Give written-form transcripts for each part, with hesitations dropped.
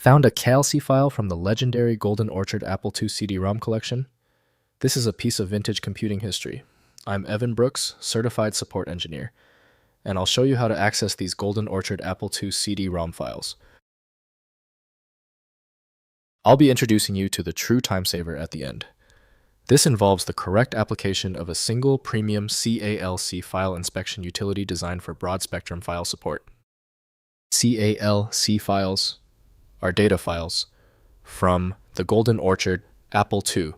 Found a CALC file from the legendary Golden Orchard Apple II CD-ROM collection? This is a piece of vintage computing history. I'm Evan Brooks, Certified Support Engineer, and I'll show you how to access these Golden Orchard Apple II CD-ROM files. I'll be introducing you to the true time saver at the end. This involves the correct application of a single premium CALC file inspection utility designed for broad-spectrum file support. CALC files are data files from the Golden Orchard Apple II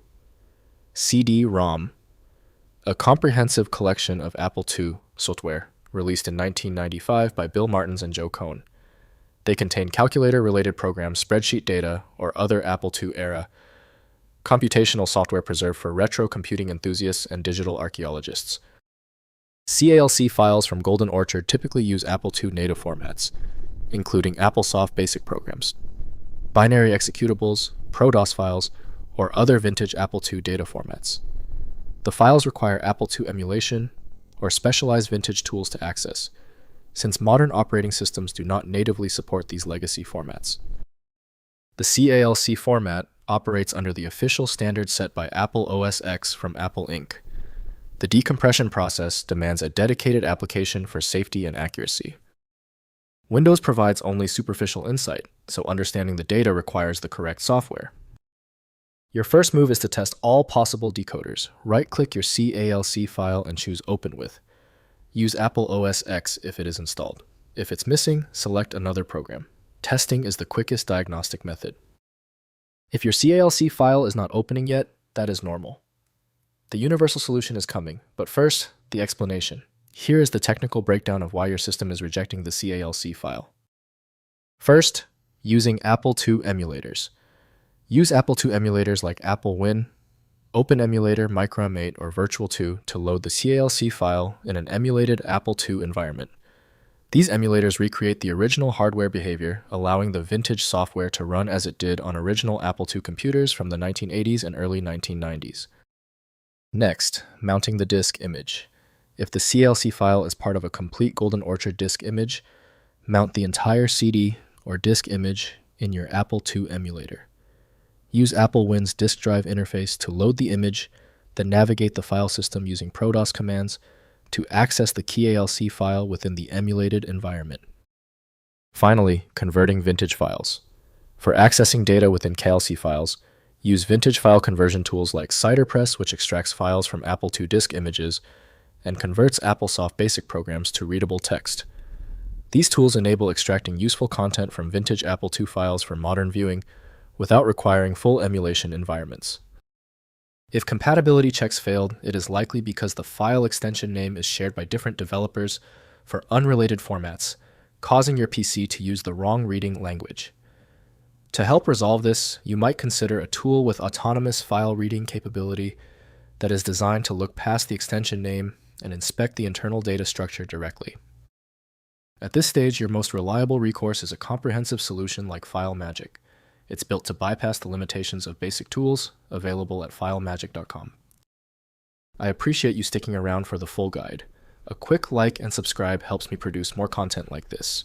CD-ROM, a comprehensive collection of Apple II software released in 1995 by Bill Martens and Joe Kohn. They contain calculator-related programs, spreadsheet data, or other Apple II-era computational software preserved for retro computing enthusiasts and digital archaeologists. CALC files from Golden Orchard typically use Apple II native formats, including AppleSoft BASIC programs, binary executables, ProDOS files, or other vintage Apple II data formats. The files require Apple II emulation or specialized vintage tools to access, since modern operating systems do not natively support these legacy formats. The CALC format operates under the official standard set by Apple OS X from Apple Inc. The decompression process demands a dedicated application for safety and accuracy. Windows provides only superficial insight, so understanding the data requires the correct software. Your first move is to test all possible decoders. Right-click your CALC file and choose Open With. Use Apple OS X if it is installed. If it's missing, select another program. Testing is the quickest diagnostic method. If your CALC file is not opening yet, that is normal. The universal solution is coming, but first, the explanation. Here is the technical breakdown of why your system is rejecting the CALC file. First, using Apple II emulators. Use Apple II emulators like Apple Win, Open Emulator, MicroM8, or Virtual2 to load the CALC file in an emulated Apple II environment. These emulators recreate the original hardware behavior, allowing the vintage software to run as it did on original Apple II computers from the 1980s and early 1990s. Next, mounting the disk image. If the CALC file is part of a complete Golden Orchard disk image, mount the entire CD or disk image in your Apple II emulator. Use Apple Win's disk drive interface to load the image, then navigate the file system using ProDOS commands to access the CALC file within the emulated environment. Finally, converting vintage files. For accessing data within CALC files, use vintage file conversion tools like CiderPress, which extracts files from Apple II disk images and converts AppleSoft BASIC programs to readable text. These tools enable extracting useful content from vintage Apple II files for modern viewing without requiring full emulation environments. If compatibility checks failed, it is likely because the file extension name is shared by different developers for unrelated formats, causing your PC to use the wrong reading language. To help resolve this, you might consider a tool with autonomous file reading capability that is designed to look past the extension name and inspect the internal data structure directly. At this stage, your most reliable recourse is a comprehensive solution like FileMagick. It's built to bypass the limitations of basic tools, available at filemagick.com. I appreciate you sticking around for the full guide. A quick like and subscribe helps me produce more content like this.